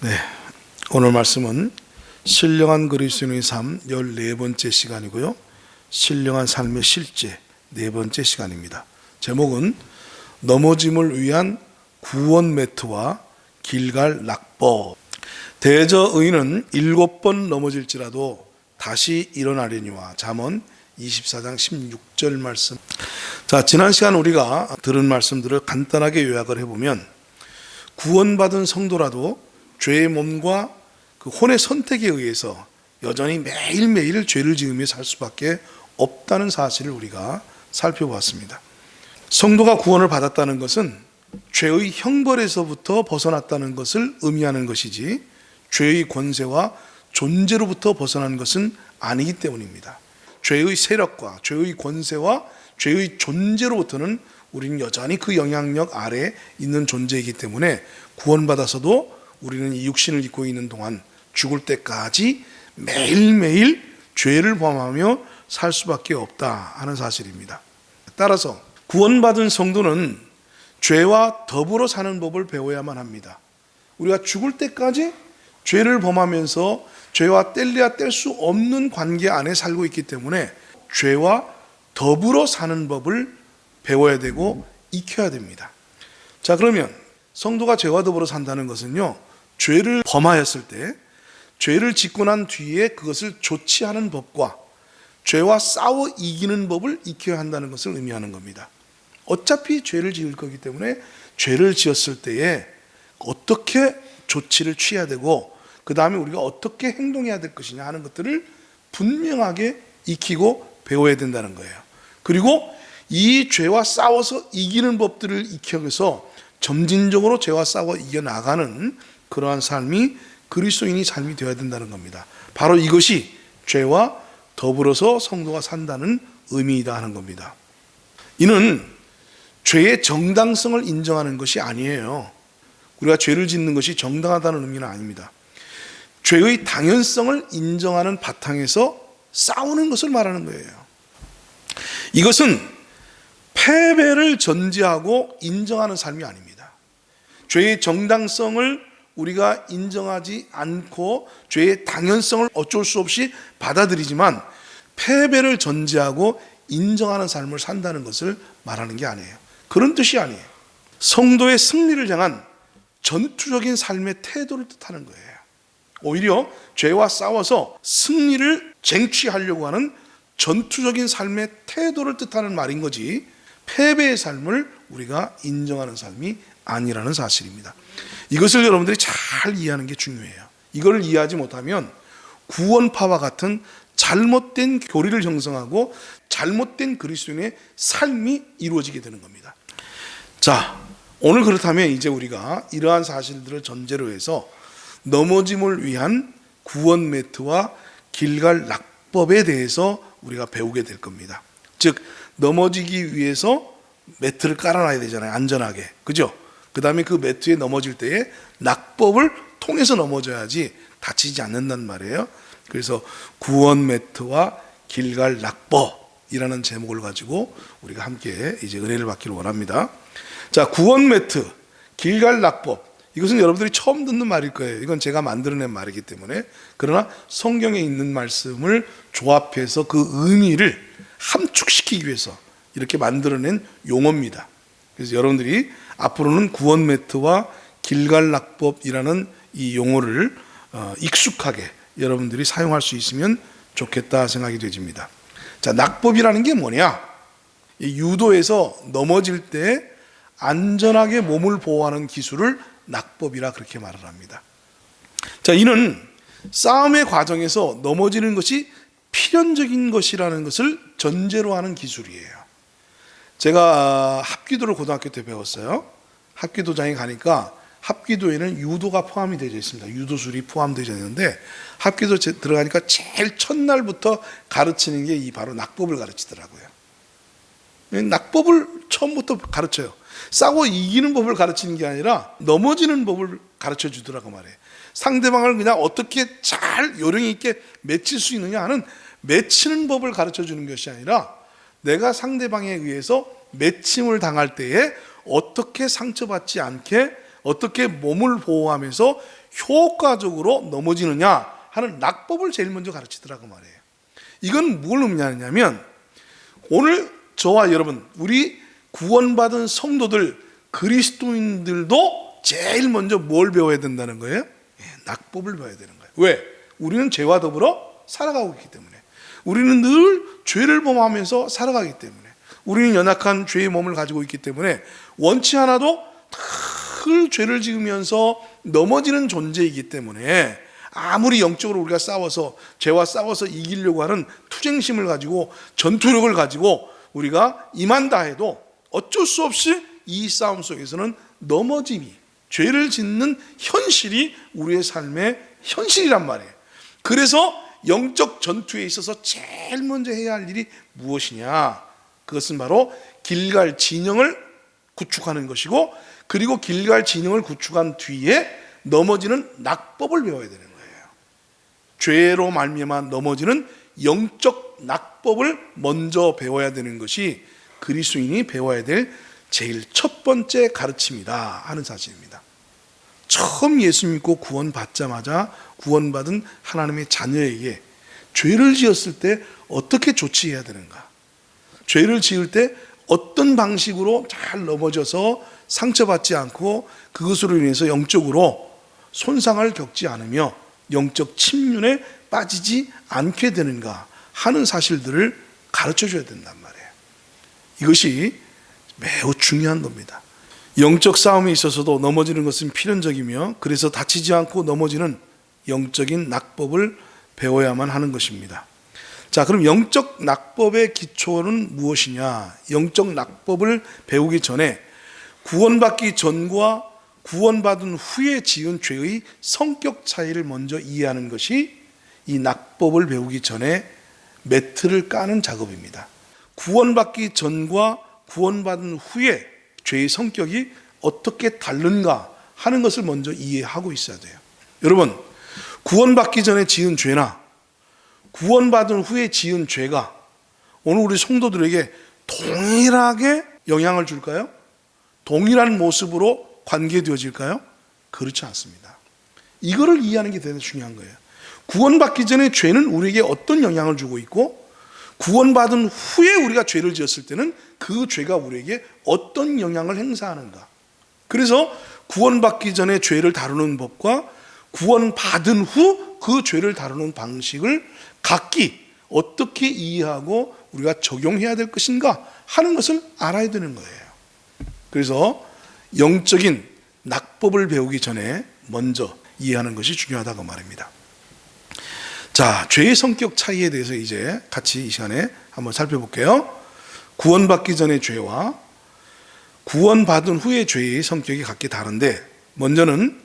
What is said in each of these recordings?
네, 오늘 말씀은 신령한 그리스도인의 삶 14번째 시간이고요. 신령한 삶의 실제 4번째 시간입니다. 제목은 넘어짐을 위한 구원 매트와 길갈 낙법. 대저 의인은 7번 넘어질지라도 다시 일어나려니와. 잠언 24장 16절 말씀. 자, 지난 시간 우리가 들은 말씀들을 간단하게 요약을 해보면, 구원받은 성도라도 죄의 몸과 그 혼의 선택에 의해서 여전히 매일매일 죄를 지으며 살 수밖에 없다는 사실을 우리가 살펴보았습니다. 성도가 구원을 받았다는 것은 죄의 형벌에서부터 벗어났다는 것을 의미하는 것이지, 죄의 권세와 존재로부터 벗어난 것은 아니기 때문입니다. 죄의 세력과 죄의 권세와 죄의 존재로부터는 우리는 여전히 그 영향력 아래에 있는 존재이기 때문에 구원받아서도 우리는 이 육신을 입고 있는 동안 죽을 때까지 매일매일 죄를 범하며 살 수밖에 없다 하는 사실입니다. 따라서 구원받은 성도는 죄와 더불어 사는 법을 배워야만 합니다. 우리가 죽을 때까지 죄를 범하면서 죄와 뗄래야 뗄 수 없는 관계 안에 살고 있기 때문에 죄와 더불어 사는 법을 배워야 되고 익혀야 됩니다. 자, 그러면 성도가 죄와 더불어 산다는 것은요, 죄를 범하였을 때, 죄를 짓고 난 뒤에 그것을 조치하는 법과 죄와 싸워 이기는 법을 익혀야 한다는 것을 의미하는 겁니다. 어차피 죄를 지을 거기 때문에 죄를 지었을 때에 어떻게 조치를 취해야 되고, 그 다음에 우리가 어떻게 행동해야 될 것이냐 하는 것들을 분명하게 익히고 배워야 된다는 거예요. 그리고 이 죄와 싸워서 이기는 법들을 익혀서 점진적으로 죄와 싸워 이겨나가는 그러한 삶이 그리스도인의 삶이 되어야 된다는 겁니다. 바로 이것이 죄와 더불어서 성도가 산다는 의미이다 하는 겁니다. 이는 죄의 정당성을 인정하는 것이 아니에요. 우리가 죄를 짓는 것이 정당하다는 의미는 아닙니다. 죄의 당연성을 인정하는 바탕에서 싸우는 것을 말하는 거예요. 이것은 패배를 전제하고 인정하는 삶이 아닙니다. 죄의 정당성을 우리가 인정하지 않고 죄의 당연성을 어쩔 수 없이 받아들이지만 패배를 전제하고 인정하는 삶을 산다는 것을 말하는 게 아니에요. 그런 뜻이 아니에요. 성도의 승리를 향한 전투적인 삶의 태도를 뜻하는 거예요. 오히려 죄와 싸워서 승리를 쟁취하려고 하는 전투적인 삶의 태도를 뜻하는 말인 거지, 패배의 삶을 우리가 인정하는 삶이 아니라는 사실입니다. 이것을 여러분들이 잘 이해하는 게 중요해요. 이걸 이해하지 못하면 구원파와 같은 잘못된 교리를 형성하고 잘못된 그리스도인의 삶이 이루어지게 되는 겁니다. 자, 오늘 그렇다면 이제 우리가 이러한 사실들을 전제로 해서 넘어짐을 위한 구원 매트와 길갈 낙법에 대해서 우리가 배우게 될 겁니다. 즉, 넘어지기 위해서 매트를 깔아놔야 되잖아요. 안전하게. 그죠? 그 다음에 그 매트에 넘어질 때에 낙법을 통해서 넘어져야지 다치지 않는단 말이에요. 그래서 구원 매트와 길갈 낙법이라는 제목을 가지고 우리가 함께 이제 은혜를 받기를 원합니다. 자, 구원 매트, 길갈 낙법. 이것은 여러분들이 처음 듣는 말일 거예요. 이건 제가 만들어낸 말이기 때문에. 그러나 성경에 있는 말씀을 조합해서 그 의미를 함축시키기 위해서 이렇게 만들어낸 용어입니다. 그래서 여러분들이 앞으로는 구원 매트와 길갈 낙법이라는 이 용어를 익숙하게 여러분들이 사용할 수 있으면 좋겠다 생각이 되집니다. 자, 낙법이라는 게 뭐냐? 유도에서 넘어질 때 안전하게 몸을 보호하는 기술을 낙법이라 그렇게 말을 합니다. 자, 이는 싸움의 과정에서 넘어지는 것이 필연적인 것이라는 것을 전제로 하는 기술이에요. 제가 합기도를 고등학교 때 배웠어요. 합기도장에 가니까 합기도에는 유도가 포함이 되어 있습니다. 유도술이 포함되어 있는데 합기도 들어가니까 제일 첫날부터 가르치는 게 이 바로 낙법을 가르치더라고요. 낙법을 처음부터 가르쳐요. 싸워 이기는 법을 가르치는 게 아니라 넘어지는 법을 가르쳐 주더라고 말이에요. 상대방을 그냥 어떻게 잘 요령 있게 맺힐 수 있느냐 하는 맺히는 법을 가르쳐 주는 것이 아니라 내가 상대방에 의해서 맺힘을 당할 때에 어떻게 상처받지 않게 어떻게 몸을 보호하면서 효과적으로 넘어지느냐 하는 낙법을 제일 먼저 가르치더라고 말이에요. 이건 뭘 의미하냐면 오늘 저와 여러분, 우리 구원받은 성도들, 그리스도인들도 제일 먼저 뭘 배워야 된다는 거예요? 낙법을 배워야 되는 거예요. 왜? 우리는 죄와 더불어 살아가고 있기 때문에, 우리는 늘 죄를 범하면서 살아가기 때문에, 우리는 연약한 죄의 몸을 가지고 있기 때문에 원치 않아도 늘 죄를 지으면서 넘어지는 존재이기 때문에 아무리 영적으로 우리가 싸워서, 죄와 싸워서 이기려고 하는 투쟁심을 가지고 전투력을 가지고 우리가 임한다 해도 어쩔 수 없이 이 싸움 속에서는 넘어짐이, 죄를 짓는 현실이 우리의 삶의 현실이란 말이에요. 그래서 영적 전투에 있어서 제일 먼저 해야 할 일이 무엇이냐? 그것은 바로 길갈 진영을 구축하는 것이고, 그리고 길갈 진영을 구축한 뒤에 넘어지는 낙법을 배워야 되는 거예요. 죄로 말미암아 넘어지는 영적 낙법을 먼저 배워야 되는 것이 그리스도인이 배워야 될 제일 첫 번째 가르침이다 하는 사실입니다. 처음 예수 믿고 구원받자마자 구원받은 하나님의 자녀에게 죄를 지었을 때 어떻게 조치해야 되는가, 죄를 지을 때 어떤 방식으로 잘 넘어져서 상처받지 않고 그것으로 인해서 영적으로 손상을 겪지 않으며 영적 침륜에 빠지지 않게 되는가 하는 사실들을 가르쳐 줘야 된단 말이에요. 이것이 매우 중요한 겁니다. 영적 싸움에 있어서도 넘어지는 것은 필연적이며, 그래서 다치지 않고 넘어지는 영적인 낙법을 배워야만 하는 것입니다. 자, 그럼 영적 낙법의 기초는 무엇이냐? 영적 낙법을 배우기 전에 구원받기 전과 구원받은 후에 지은 죄의 성격 차이를 먼저 이해하는 것이 이 낙법을 배우기 전에 매트를 까는 작업입니다. 구원받기 전과 구원받은 후에 죄의 성격이 어떻게 다른가 하는 것을 먼저 이해하고 있어야 돼요. 여러분, 구원받기 전에 지은 죄나 구원받은 후에 지은 죄가 오늘 우리 성도들에게 동일하게 영향을 줄까요? 동일한 모습으로 관계되어질까요? 그렇지 않습니다. 이거를 이해하는 게 대단히 중요한 거예요. 구원받기 전에 죄는 우리에게 어떤 영향을 주고 있고, 구원받은 후에 우리가 죄를 지었을 때는 그 죄가 우리에게 어떤 영향을 행사하는가. 그래서 구원받기 전에 죄를 다루는 법과 구원받은 후 그 죄를 다루는 방식을 각기 어떻게 이해하고 우리가 적용해야 될 것인가 하는 것을 알아야 되는 거예요. 그래서 영적인 낙법을 배우기 전에 먼저 이해하는 것이 중요하다고 말입니다. 자, 죄의 성격 차이에 대해서 이제 같이 이 시간에 한번 살펴볼게요. 구원받기 전의 죄와 구원받은 후의 죄의 성격이 각기 다른데, 먼저는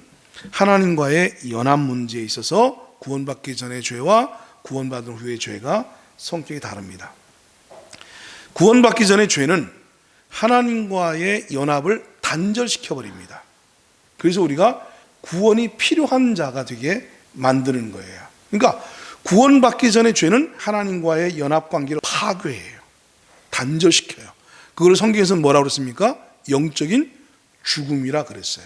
하나님과의 연합 문제에 있어서 구원받기 전의 죄와 구원받은 후의 죄가 성격이 다릅니다. 구원받기 전의 죄는 하나님과의 연합을 단절시켜 버립니다. 그래서 우리가 구원이 필요한 자가 되게 만드는 거예요. 그러니까 구원받기 전의 죄는 하나님과의 연합 관계를 파괴해요. 단절시켜요. 그걸 성경에서는 뭐라고 그랬습니까? 영적인 죽음이라 그랬어요.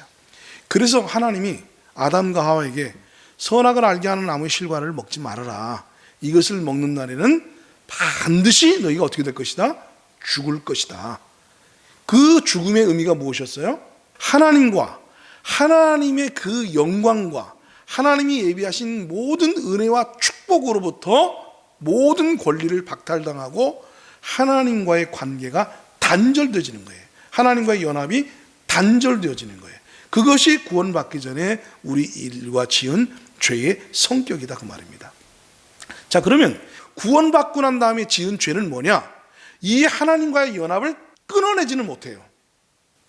그래서 하나님이 아담과 하와에게 선악을 알게 하는 나무의 실과를 먹지 말아라. 이것을 먹는 날에는 반드시 너희가 어떻게 될 것이다? 죽을 것이다. 그 죽음의 의미가 무엇이었어요? 하나님과 하나님의 그 영광과 하나님이 예비하신 모든 은혜와 축복으로부터 모든 권리를 박탈당하고 하나님과의 관계가 단절되어지는 거예요. 하나님과의 연합이 단절되어지는 거예요. 그것이 구원받기 전에 우리 일과 지은 죄의 성격이다 그 말입니다. 자, 그러면 구원받고 난 다음에 지은 죄는 뭐냐? 이 하나님과의 연합을 끊어내지는 못해요.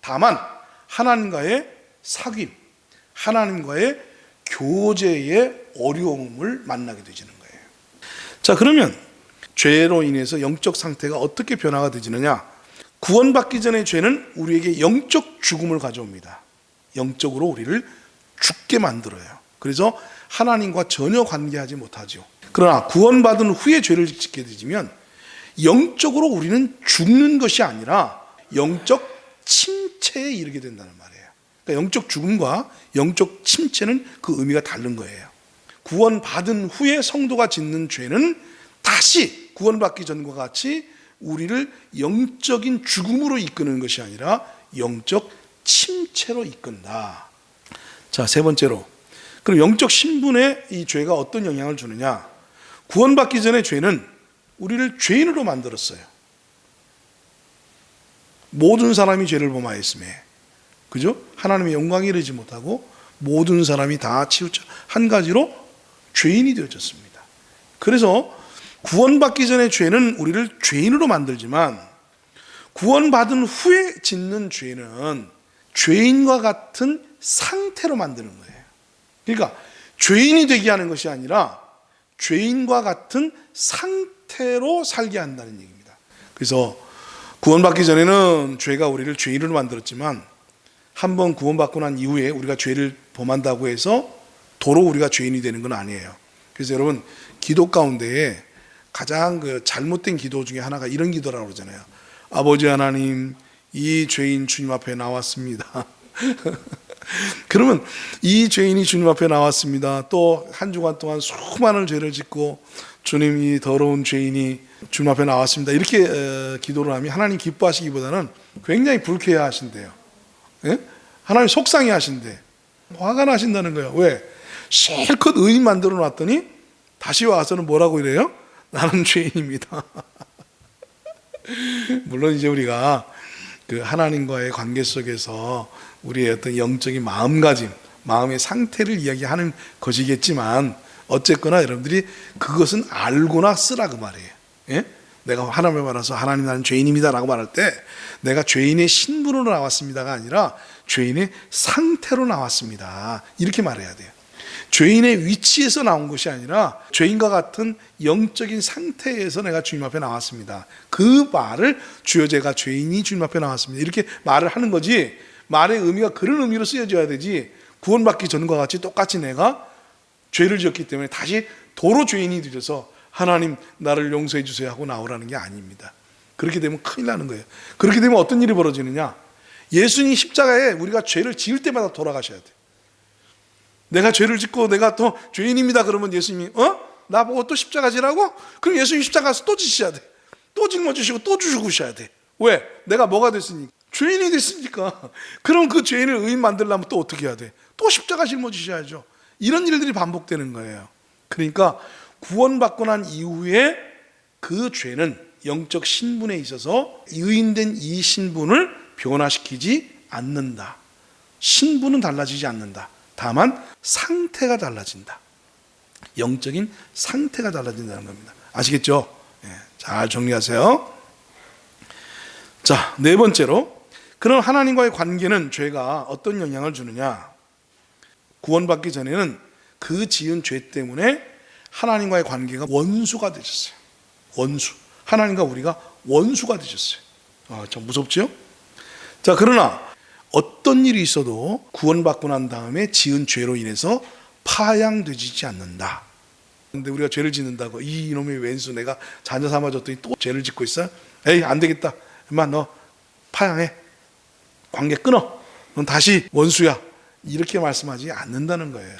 다만 하나님과의 사귐, 하나님과의 교제의 어려움을 만나게 되지는 거예요. 자, 그러면 죄로 인해서 영적 상태가 어떻게 변화가 되지느냐? 구원받기 전의 죄는 우리에게 영적 죽음을 가져옵니다. 영적으로 우리를 죽게 만들어요. 그래서 하나님과 전혀 관계하지 못하죠. 그러나 구원받은 후에 죄를 짓게 되면 영적으로 우리는 죽는 것이 아니라 영적 침체에 이르게 된다는 말이에요. 그러니까 영적 죽음과 영적 침체는 그 의미가 다른 거예요. 구원받은 후에 성도가 짓는 죄는 다시 구원받기 전과 같이 우리를 영적인 죽음으로 이끄는 것이 아니라 영적 침체로 이끈다. 자, 세 번째로, 그럼 영적 신분에 이 죄가 어떤 영향을 주느냐? 구원받기 전에 죄는 우리를 죄인으로 만들었어요. 모든 사람이 죄를 범하였음에, 그죠? 하나님의 영광에 이르지 못하고 모든 사람이 다 치우쳐 한 가지로 죄인이 되어졌습니다. 그래서 구원받기 전에 죄는 우리를 죄인으로 만들지만 구원받은 후에 짓는 죄는 죄인과 같은 상태로 만드는 거예요. 그러니까 죄인이 되게 하는 것이 아니라 죄인과 같은 상태로 살게 한다는 얘기입니다. 그래서 구원받기 전에는 죄가 우리를 죄인으로 만들었지만 한번 구원받고 난 이후에 우리가 죄를 범한다고 해서 도로 우리가 죄인이 되는 건 아니에요. 그래서 여러분, 기도 가운데에 가장 그 잘못된 기도 중에 하나가 이런 기도라고 그러잖아요. 아버지 하나님, 이 죄인 주님 앞에 나왔습니다. 그러면 이 죄인이 주님 앞에 나왔습니다. 또 한 주간 동안 수많은 죄를 짓고 주님, 이 더러운 죄인이 주님 앞에 나왔습니다. 이렇게 기도를 하면 하나님 기뻐하시기보다는 굉장히 불쾌해하신대요. 예? 하나님 속상해 하신대. 화가 나신다는 거예요. 왜? 실컷 의인 만들어 놨더니 다시 와서는 뭐라고 이래요? 나는 죄인입니다. 물론 이제 우리가 그 하나님과의 관계 속에서 우리의 어떤 영적인 마음가짐, 마음의 상태를 이야기하는 것이겠지만 어쨌거나 여러분들이 그것은 알고나 쓰라 그 말이에요. 예? 내가 하나님을 말해서 하나님 나는 죄인입니다 라고 말할 때 내가 죄인의 신분으로 나왔습니다가 아니라 죄인의 상태로 나왔습니다, 이렇게 말해야 돼요. 죄인의 위치에서 나온 것이 아니라 죄인과 같은 영적인 상태에서 내가 주님 앞에 나왔습니다. 그 말을 주여 제가 죄인이 주님 앞에 나왔습니다, 이렇게 말을 하는 거지, 말의 의미가 그런 의미로 쓰여져야 되지 구원받기 전과 같이 똑같이 내가 죄를 지었기 때문에 다시 도로 죄인이 되어서 하나님 나를 용서해 주세요 하고 나오라는 게 아닙니다. 그렇게 되면 큰일 나는 거예요. 그렇게 되면 어떤 일이 벌어지느냐, 예수님 십자가에 우리가 죄를 지을 때마다 돌아가셔야 돼요. 내가 죄를 짓고 내가 또 죄인입니다 그러면 예수님이 나보고 또 십자가 지라고? 그럼 예수님 십자가 가서 또 지셔야 돼. 또 짊어지시고 또 죽으셔야 돼. 왜? 내가 뭐가 됐으니까? 죄인이 됐으니까. 그럼 그 죄인을 의인 만들려면 또 어떻게 해야 돼? 또 십자가 짊어지셔야죠. 이런 일들이 반복되는 거예요. 그러니까 구원받고 난 이후에 그 죄는 영적 신분에 있어서 의인된 이 신분을 변화시키지 않는다. 신분은 달라지지 않는다. 다만 상태가 달라진다. 영적인 상태가 달라진다는 겁니다. 아시겠죠? 네, 잘 정리하세요. 자, 네 번째로, 그럼 하나님과의 관계는 죄가 어떤 영향을 주느냐? 구원받기 전에는 그 지은 죄 때문에 하나님과의 관계가 원수가 되셨어요. 원수. 하나님과 우리가 원수가 되셨어요. 참 무섭죠? 자, 그러나 어떤 일이 있어도 구원받고 난 다음에 지은 죄로 인해서 파양되지 않는다. 근데 우리가 죄를 짓는다고 이놈의 왼수 내가 자녀 삼아줬더니 또 죄를 짓고 있어? 에이 안 되겠다. 엄마 너 파양해. 관계 끊어. 넌 다시 원수야. 이렇게 말씀하지 않는다는 거예요.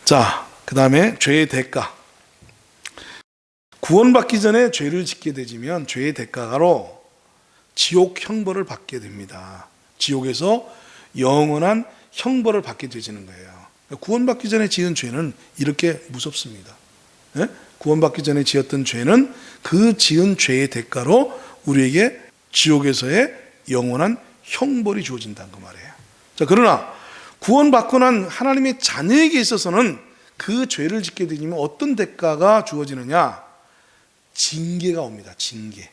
자, 그 다음에 죄의 대가. 구원받기 전에 죄를 짓게 되면 죄의 대가로 지옥 형벌을 받게 됩니다. 지옥에서 영원한 형벌을 받게 되지는 거예요. 구원받기 전에 지은 죄는 이렇게 무섭습니다. 네? 구원받기 전에 지었던 죄는 그 지은 죄의 대가로 우리에게 지옥에서의 영원한 형벌이 주어진다는 그 말이에요. 자, 그러나 구원받고 난 하나님의 자녀에게 있어서는 그 죄를 짓게 되면 어떤 대가가 주어지느냐? 징계가 옵니다. 징계.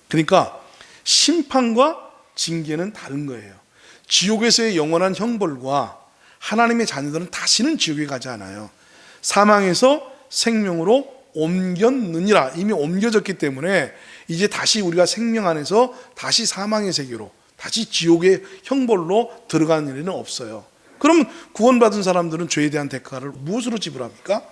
그러니까 심판과 징계는 다른 거예요. 지옥에서의 영원한 형벌과 하나님의 자녀들은 다시는 지옥에 가지 않아요. 사망에서 생명으로 옮겼느니라. 이미 옮겨졌기 때문에 이제 다시 우리가 생명 안에서 다시 사망의 세계로, 다시 지옥의 형벌로 들어가는 일은 없어요. 그럼 구원받은 사람들은 죄에 대한 대가를 무엇으로 지불합니까?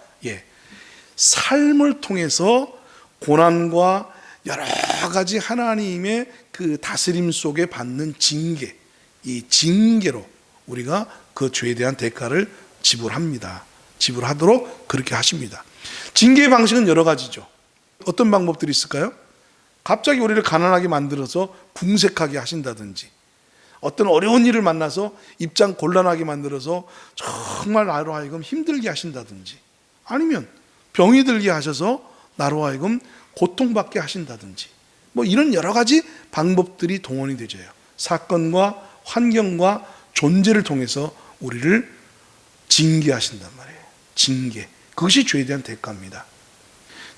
삶을 통해서 고난과 여러 가지 하나님의 그 다스림 속에 받는 징계, 이 징계로 우리가 그 죄에 대한 대가를 지불합니다. 지불하도록 그렇게 하십니다. 징계의 방식은 여러 가지죠. 어떤 방법들이 있을까요? 갑자기 우리를 가난하게 만들어서 궁색하게 하신다든지, 어떤 어려운 일을 만나서 입장 곤란하게 만들어서 정말 나로 하여금 힘들게 하신다든지, 아니면 병이 들게 하셔서 나로 하여금 고통받게 하신다든지, 뭐 이런 여러 가지 방법들이 동원이 되져요. 사건과 환경과 존재를 통해서 우리를 징계하신단 말이에요. 징계. 그것이 죄에 대한 대가입니다.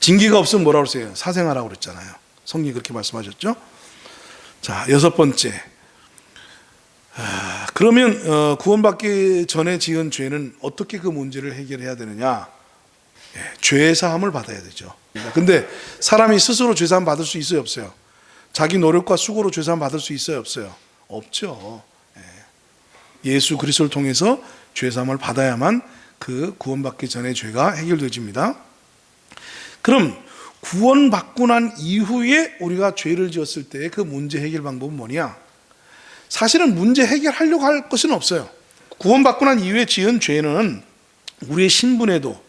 징계가 없으면 뭐라고 그러세요? 사생하라고 그랬잖아요. 성경이 그렇게 말씀하셨죠? 자, 6번째. 그러면 구원받기 전에 지은 죄는 어떻게 그 문제를 해결해야 되느냐? 죄사함을 받아야 되죠. 근데 사람이 스스로 죄사함 받을 수 있어요, 없어요? 자기 노력과 수고로 죄사함 받을 수 있어요, 없어요? 없죠. 예수 그리스도를 통해서 죄사함을 받아야만 그 구원받기 전에 죄가 해결되집니다. 그럼 구원받고 난 이후에 우리가 죄를 지었을 때 그 문제 해결 방법은 뭐냐? 사실은 문제 해결하려고 할 것은 없어요. 구원받고 난 이후에 지은 죄는 우리의 신분에도,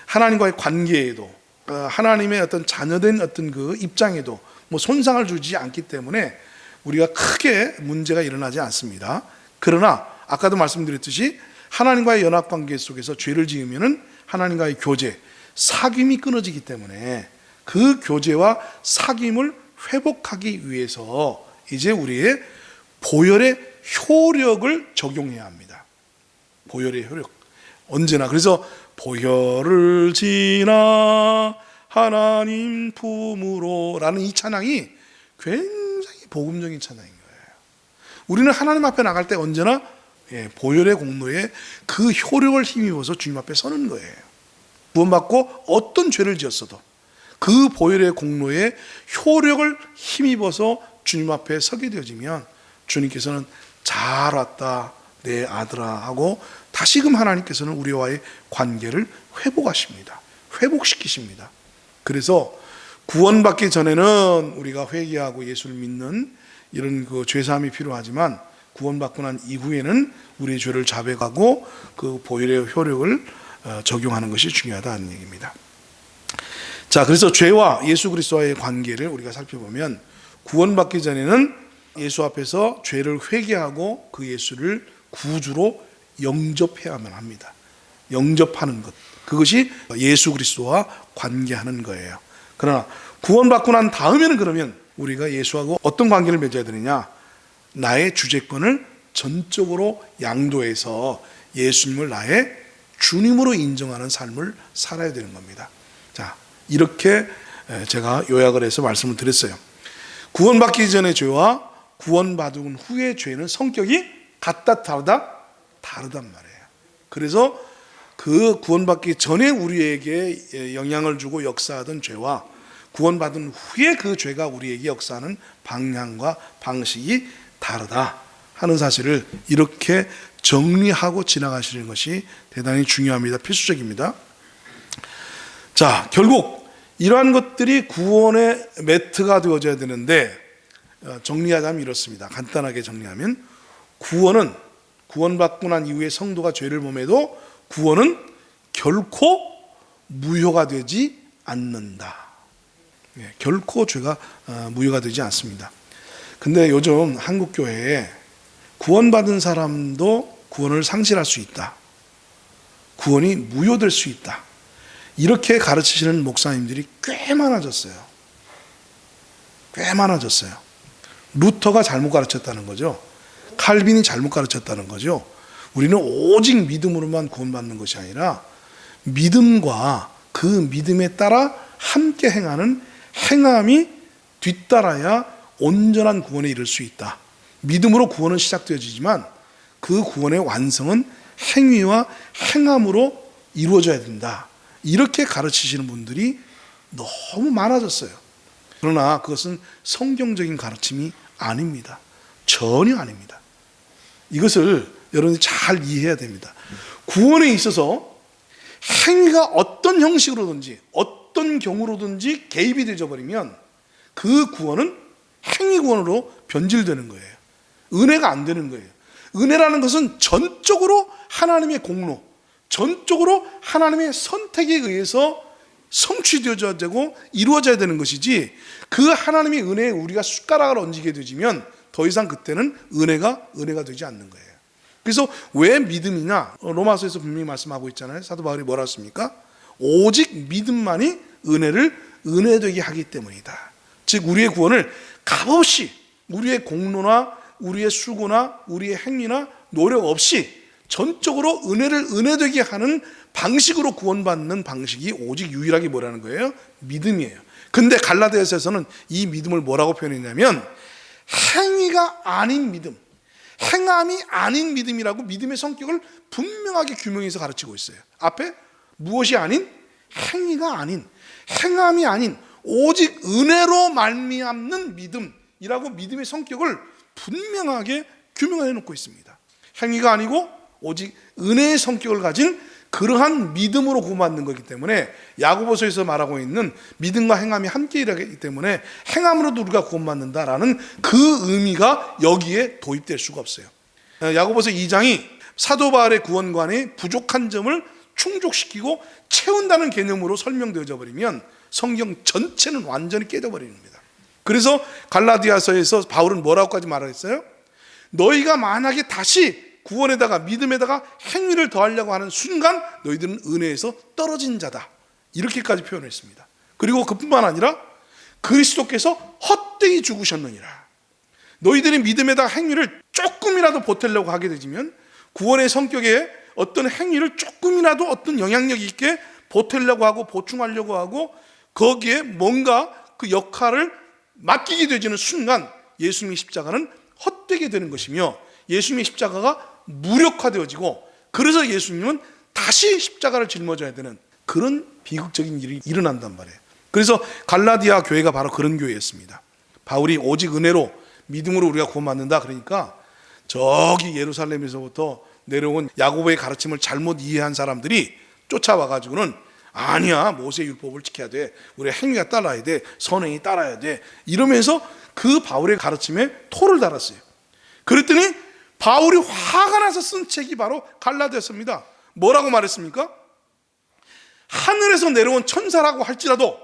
하나님과의 관계에도, 하나님의 어떤 자녀된 어떤 그 입장에도 뭐 손상을 주지 않기 때문에 우리가 크게 문제가 일어나지 않습니다. 그러나 아까도 말씀드렸듯이 하나님과의 연합관계 속에서 죄를 지으면은 하나님과의 교제, 사귐이 끊어지기 때문에 그 교제와 사귐을 회복하기 위해서 이제 우리의 보혈의 효력을 적용해야 합니다. 보혈의 효력. 언제나. 그래서 보혈을 지나 하나님 품으로 라는 이 찬양이 굉장히 복음적인 찬양인 거예요. 우리는 하나님 앞에 나갈 때 언제나 보혈의 공로에 그 효력을 힘입어서 주님 앞에 서는 거예요. 구원받고 어떤 죄를 지었어도 그 보혈의 공로에 효력을 힘입어서 주님 앞에 서게 되어지면 주님께서는 잘 왔다 내 아들아 하고 다시금 하나님께서는 우리와의 관계를 회복하십니다. 회복시키십니다. 그래서 구원받기 전에는 우리가 회개하고 예수를 믿는 이런 그 죄사함이 필요하지만 구원받고 난 이후에는 우리의 죄를 자백하고 그 보혈의 효력을 적용하는 것이 중요하다는 얘기입니다. 자, 그래서 죄와 예수 그리스도와의 관계를 우리가 살펴보면 구원받기 전에는 예수 앞에서 죄를 회개하고 그 예수를 구주로 영접해야만 합니다. 영접하는 것. 그것이 예수 그리스도와 관계하는 거예요. 그러나 구원받고 난 다음에는 그러면 우리가 예수하고 어떤 관계를 맺어야 되느냐? 나의 주재권을 전적으로 양도해서 예수님을 나의 주님으로 인정하는 삶을 살아야 되는 겁니다. 자, 이렇게 제가 요약을 해서 말씀을 드렸어요. 구원받기 전의 죄와 구원받은 후의 죄는 성격이 같다 다르다? 다르단 말이에요. 그래서 그 구원받기 전에 우리에게 영향을 주고 역사하던 죄와 구원받은 후에 그 죄가 우리에게 역사하는 방향과 방식이 다르다 하는 사실을 이렇게 정리하고 지나가시는 것이 대단히 중요합니다. 필수적입니다. 자, 결국 이러한 것들이 구원의 매트가 되어져야 되는데 정리하자면 이렇습니다. 간단하게 정리하면 구원받고 난 이후에 성도가 죄를 범해도 구원은 결코 무효가 되지 않는다. 결코 죄가 무효가 되지 않습니다. 근데 요즘 한국 교회에 구원받은 사람도 구원을 상실할 수 있다. 구원이 무효될 수 있다. 이렇게 가르치시는 목사님들이 꽤 많아졌어요. 꽤 많아졌어요. 루터가 잘못 가르쳤다는 거죠. 칼빈이 잘못 가르쳤다는 거죠. 우리는 오직 믿음으로만 구원받는 것이 아니라 믿음과 그 믿음에 따라 함께 행하는 행함이 뒤따라야 온전한 구원에 이를 수 있다. 믿음으로 구원은 시작되어지지만 그 구원의 완성은 행위와 행함으로 이루어져야 된다. 이렇게 가르치시는 분들이 너무 많아졌어요. 그러나 그것은 성경적인 가르침이 아닙니다. 전혀 아닙니다. 이것을 여러분이 잘 이해해야 됩니다. 구원에 있어서 행위가 어떤 형식으로든지 어떤 경우로든지 개입이 되어버리면 그 구원은 행위 구원으로 변질되는 거예요. 은혜가 안 되는 거예요. 은혜라는 것은 전적으로 하나님의 공로, 전적으로 하나님의 선택에 의해서 성취되어져야 되고 이루어져야 되는 것이지, 그 하나님의 은혜에 우리가 숟가락을 얹게 되지면 더 이상 그때는 은혜가 되지 않는 거예요. 그래서 왜 믿음이냐? 로마서에서 분명히 말씀하고 있잖아요. 사도 바울이 뭐라 했습니까? 오직 믿음만이 은혜를 은혜되게 하기 때문이다. 즉 우리의 구원을 값없이 우리의 공로나 우리의 수고나 우리의 행위나 노력 없이 전적으로 은혜를 은혜되게 하는 방식으로 구원받는 방식이 오직 유일하게 뭐라는 거예요? 믿음이에요. 근데 갈라디아서에서는 이 믿음을 뭐라고 표현했냐면 행위가 아닌 믿음, 행함이 아닌 믿음이라고 믿음의 성격을 분명하게 규명해서 가르치고 있어요. 앞에 무엇이 아닌? 행위가 아닌, 행함이 아닌 오직 은혜로 말미암는 믿음이라고 믿음의 성격을 분명하게 규명해 놓고 있습니다. 행위가 아니고 오직 은혜의 성격을 가진 그러한 믿음으로 구원받는 거기 때문에 야고보서에서 말하고 있는 믿음과 행함이 함께 일하기 때문에 행함으로도 우리가 구원받는다라는 그 의미가 여기에 도입될 수가 없어요. 야고보서 2장이 사도 바울의 구원관의 부족한 점을 충족시키고 채운다는 개념으로 설명되어져 버리면 성경 전체는 완전히 깨져버리는 겁니다. 그래서 갈라디아서에서 바울은 뭐라고까지 말했어요? 너희가 만약에 다시 구원에다가 믿음에다가 행위를 더하려고 하는 순간 너희들은 은혜에서 떨어진 자다, 이렇게까지 표현했습니다. 그리고 그뿐만 아니라 그리스도께서 헛되이 죽으셨느니라. 너희들이 믿음에다가 행위를 조금이라도 보태려고 하게 되면 구원의 성격에 어떤 행위를 조금이라도 어떤 영향력 있게 보태려고 하고 보충하려고 하고 거기에 뭔가 그 역할을 맡기게 되지는 순간 예수님의 십자가는 헛되게 되는 것이며 예수님의 십자가가 무력화되어지고, 그래서 예수님은 다시 십자가를 짊어져야 되는 그런 비극적인 일이 일어난단 말이에요. 그래서 갈라디아 교회가 바로 그런 교회였습니다. 바울이 오직 은혜로 믿음으로 우리가 구원받는다 그러니까 저기 예루살렘에서부터 내려온 야고보의 가르침을 잘못 이해한 사람들이 쫓아와가지고는 아니야, 모세 율법을 지켜야 돼, 우리 행위가 따라야 돼, 선행이 따라야 돼, 이러면서 그 바울의 가르침에 토를 달았어요. 그랬더니 바울이 화가 나서 쓴 책이 바로 갈라디아서입니다. 뭐라고 말했습니까? 하늘에서 내려온 천사라고 할지라도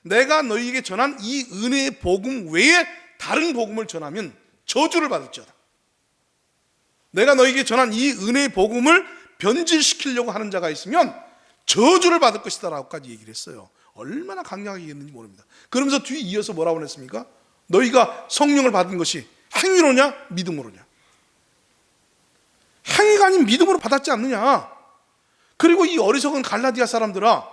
내가 너희에게 전한 이 은혜의 복음 외에 다른 복음을 전하면 저주를 받을지어다. 내가 너희에게 전한 이 은혜의 복음을 변질시키려고 하는 자가 있으면 저주를 받을 것이다 라고까지 얘기를 했어요. 얼마나 강력하게 얘기했는지 모릅니다. 그러면서 뒤에 이어서 뭐라고 했습니까? 너희가 성령을 받은 것이 행위로냐 믿음으로냐? 행위가 아닌 믿음으로 받았지 않느냐? 그리고 이 어리석은 갈라디아 사람들아,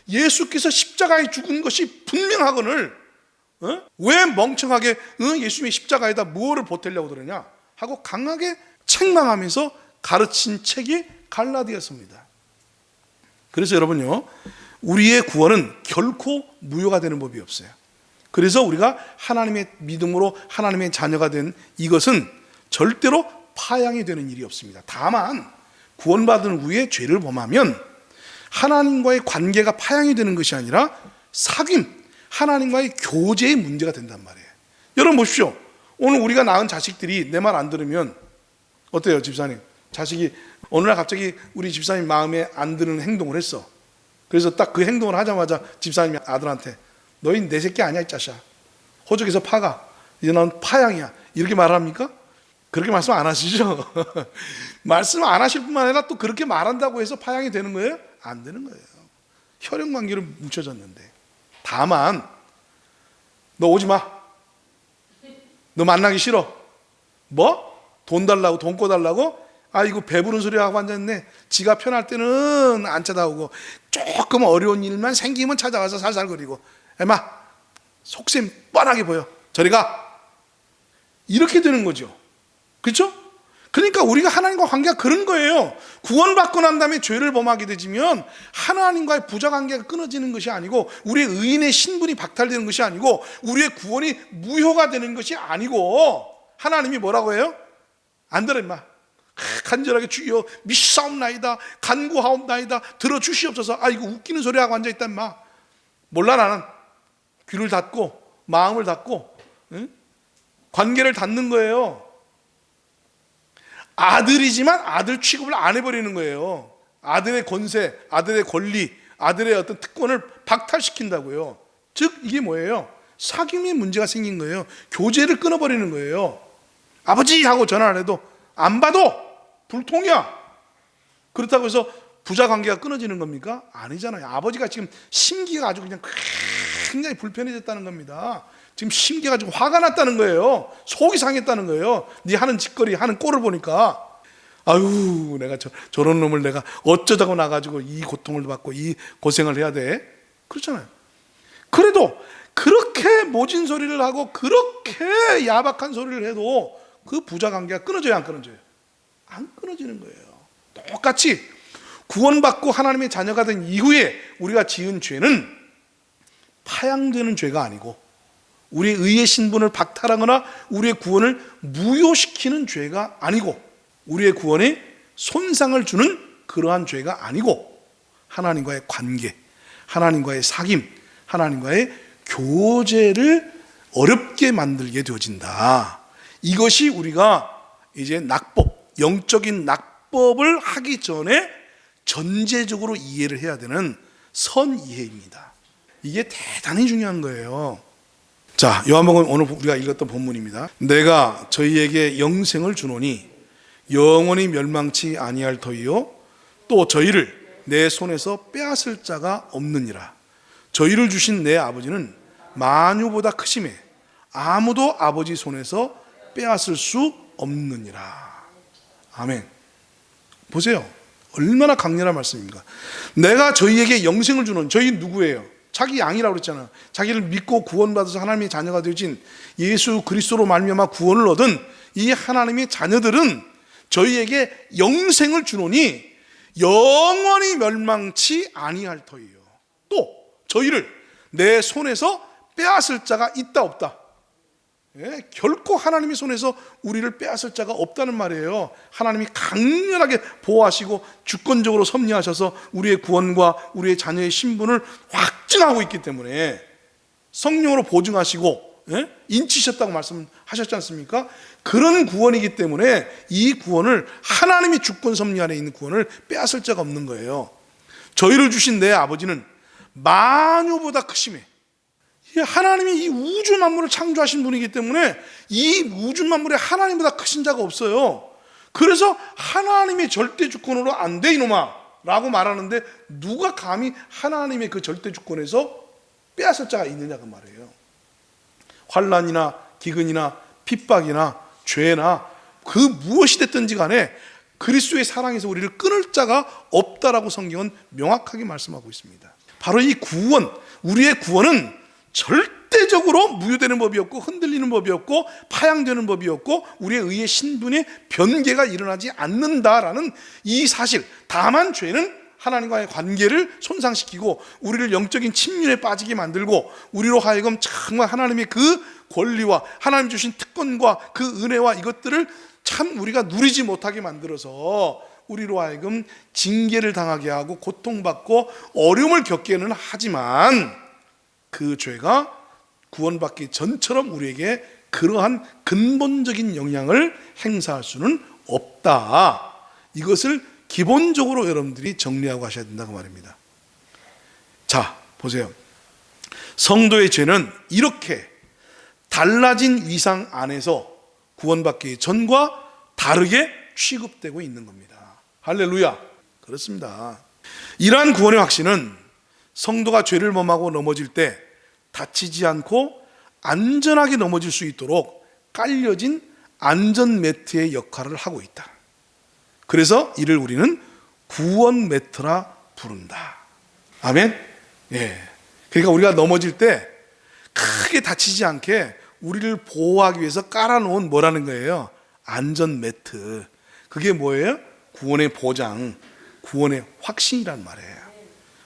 예수께서 십자가에 죽은 것이 분명하거늘 왜 멍청하게 예수님의 십자가에다 무엇을 보태려고 그러냐 하고 강하게 책망하면서 가르친 책이 갈라디아서입니다. 그래서 여러분요, 우리의 구원은 결코 무효가 되는 법이 없어요. 그래서 우리가 하나님의 믿음으로 하나님의 자녀가 된 이것은 절대로 파양이 되는 일이 없습니다. 다만 구원받은 후에 죄를 범하면 하나님과의 관계가 파양이 되는 것이 아니라 사귐, 하나님과의 교제의 문제가 된단 말이에요. 여러분 보십시오. 오늘 우리가 낳은 자식들이 내 말 안 들으면 어때요, 집사님? 자식이 어느 날 갑자기 우리 집사님 마음에 안 드는 행동을 했어. 그래서 딱 그 행동을 하자마자 집사님이 아들한테 너희 내 새끼 아니야 이 자식아, 호적에서 파가, 이제 넌 파양이야, 이렇게 말합니까? 그렇게 말씀 안 하시죠? 말씀 안 하실 뿐만 아니라 또 그렇게 말한다고 해서 파양이 되는 거예요? 안 되는 거예요. 혈연관계로 뭉쳐졌는데. 다만 너 오지 마, 너 만나기 싫어, 뭐? 돈 달라고, 돈 꿔달라고? 아이고 배부른 소리 하고 앉았네. 지가 편할 때는 안 찾아오고 조금 어려운 일만 생기면 찾아와서 살살거리고, 애마 속셈 뻔하게 보여, 저리 가, 이렇게 되는 거죠. 그렇죠? 그러니까 우리가 하나님과 관계가 그런 거예요. 구원받고 난 다음에 죄를 범하게 되지면 하나님과의 부자관계가 끊어지는 것이 아니고, 우리의 의인의 신분이 박탈되는 것이 아니고, 우리의 구원이 무효가 되는 것이 아니고, 하나님이 뭐라고 해요? 안 들어 임마, 간절하게 주여 미사옵나이다, 간구하옵나이다, 들어주시옵소서. 아 이거 웃기는 소리하고 앉아있다 임마. 몰라, 나는 귀를 닫고 마음을 닫고 관계를 닫는 거예요. 아들이지만 아들 취급을 안 해버리는 거예요. 아들의 권세, 아들의 권리, 아들의 어떤 특권을 박탈시킨다고요. 즉 이게 뭐예요? 사귐의 문제가 생긴 거예요. 교제를 끊어버리는 거예요. 아버지 하고 전화를 해도 안 받아, 불통이야. 그렇다고 해서 부자 관계가 끊어지는 겁니까? 아니잖아요. 아버지가 지금 심기가 아주 그냥 굉장히 불편해졌다는 겁니다. 지금 심기가 지금 화가 났다는 거예요. 속이 상했다는 거예요. 네 하는 짓거리, 하는 꼴을 보니까 아유, 내가 저런 놈을 내가 어쩌자고 나가지고 이 고통을 받고 이 고생을 해야 돼? 그렇잖아요. 그래도 그렇게 모진 소리를 하고 그렇게 야박한 소리를 해도 그 부자 관계가 끊어져요, 안 끊어져요? 안 끊어지는 거예요. 똑같이 구원받고 하나님의 자녀가 된 이후에 우리가 지은 죄는 파양되는 죄가 아니고 우리의 의의 신분을 박탈하거나 우리의 구원을 무효시키는 죄가 아니고 우리의 구원에 손상을 주는 그러한 죄가 아니고 하나님과의 관계, 하나님과의 사귐, 하나님과의 교제를 어렵게 만들게 되어진다. 이것이 우리가 이제 낙법, 영적인 낙법을 하기 전에 전제적으로 이해를 해야 되는 선이해입니다. 이게 대단히 중요한 거예요. 자, 요한복음 오늘 우리가 읽었던 본문입니다. 내가 저희에게 영생을 주노니 영원히 멸망치 아니할 터이요 또 저희를 내 손에서 빼앗을 자가 없느니라. 저희를 주신 내 아버지는 만유보다 크심에 아무도 아버지 손에서 빼앗을 수 없느니라. 아멘. 보세요. 얼마나 강렬한 말씀입니까? 내가 저희에게 영생을 주는, 저희 누구예요? 자기 양이라고 그랬잖아요. 자기를 믿고 구원받아서 하나님의 자녀가 되어진 예수 그리스도로 말미암아 구원을 얻은 이 하나님의 자녀들은 저희에게 영생을 주노니 영원히 멸망치 아니할 터이요. 또 저희를 내 손에서 빼앗을 자가 있다 없다. 예, 결코 하나님의 손에서 우리를 빼앗을 자가 없다는 말이에요. 하나님이 강렬하게 보호하시고 주권적으로 섭리하셔서 우리의 구원과 우리의 자녀의 신분을 확증하고 있기 때문에 성령으로 보증하시고 인치셨다고 말씀하셨지 않습니까? 그런 구원이기 때문에 이 구원을 하나님이 주권 섭리 안에 있는 구원을 빼앗을 자가 없는 거예요. 저희를 주신 내 아버지는 만유보다 크심에 하나님이 이 우주 만물을 창조하신 분이기 때문에 이 우주 만물에 하나님보다 크신 자가 없어요. 그래서 하나님의 절대 주권으로 안 돼 이놈아 라고 말하는데 누가 감히 하나님의 그 절대 주권에서 빼앗을 자가 있느냐고 말이에요. 환난이나 기근이나 핍박이나 죄나 그 무엇이 됐든지 간에 그리스도의 사랑에서 우리를 끊을 자가 없다라고 성경은 명확하게 말씀하고 있습니다. 바로 이 구원, 우리의 구원은 절대적으로 무효되는 법이 없고 흔들리는 법이 없고 파양되는 법이 없고 우리의 의의 신분의 변개가 일어나지 않는다라는 이 사실. 다만 죄는 하나님과의 관계를 손상시키고 우리를 영적인 침륜에 빠지게 만들고 우리로 하여금 정말 하나님의 그 권리와 하나님 주신 특권과 그 은혜와 이것들을 참 우리가 누리지 못하게 만들어서 우리로 하여금 징계를 당하게 하고 고통받고 어려움을 겪게는 하지만 그 죄가 구원받기 전처럼 우리에게 그러한 근본적인 영향을 행사할 수는 없다. 이것을 기본적으로 여러분들이 정리하고 가셔야 된다고 말입니다. 자, 보세요. 성도의 죄는 이렇게 달라진 위상 안에서 구원받기 전과 다르게 취급되고 있는 겁니다. 할렐루야. 그렇습니다. 이러한 구원의 확신은 성도가 죄를 범하고 넘어질 때 다치지 않고 안전하게 넘어질 수 있도록 깔려진 안전 매트의 역할을 하고 있다. 그래서 이를 우리는 구원 매트라 부른다. 아멘? 예. 그러니까 우리가 넘어질 때 크게 다치지 않게 우리를 보호하기 위해서 깔아놓은 뭐라는 거예요? 안전 매트. 그게 뭐예요? 구원의 보장, 구원의 확신이란 말이에요.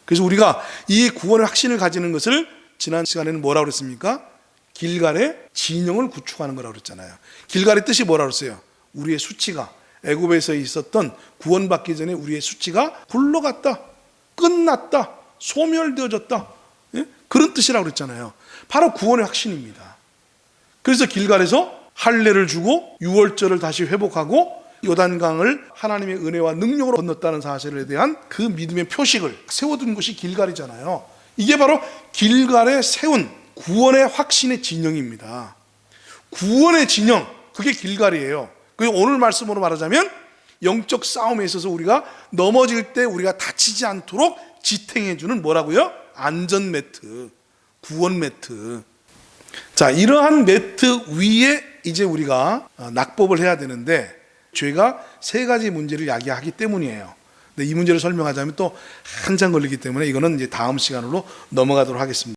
그래서 우리가 이 구원의 확신을 가지는 것을 지난 시간에는 뭐라고 그랬습니까? 길갈의 진영을 구축하는 거라고 그랬잖아요. 길갈의 뜻이 뭐라고 그랬어요? 우리의 수치가, 애굽에서 있었던 구원받기 전에 우리의 수치가 굴러갔다, 끝났다, 소멸되어졌다, 그런 뜻이라고 그랬잖아요. 바로 구원의 확신입니다. 그래서 길갈에서 할례를 주고 유월절을 다시 회복하고 요단강을 하나님의 은혜와 능력으로 건넜다는 사실에 대한 그 믿음의 표식을 세워둔 곳이 길갈이잖아요. 이게 바로 길갈에 세운 구원의 확신의 진영입니다. 구원의 진영, 그게 길갈이에요. 그리고 오늘 말씀으로 말하자면 영적 싸움에 있어서 우리가 넘어질 때 우리가 다치지 않도록 지탱해주는 뭐라고요? 안전 매트, 구원 매트. 자, 이러한 매트 위에 이제 우리가 낙법을 해야 되는데 죄가 세 가지 문제를 야기하기 때문이에요. 근데 이 문제를 설명하자면 또 한참 걸리기 때문에 이거는 이제 다음 시간으로 넘어가도록 하겠습니다.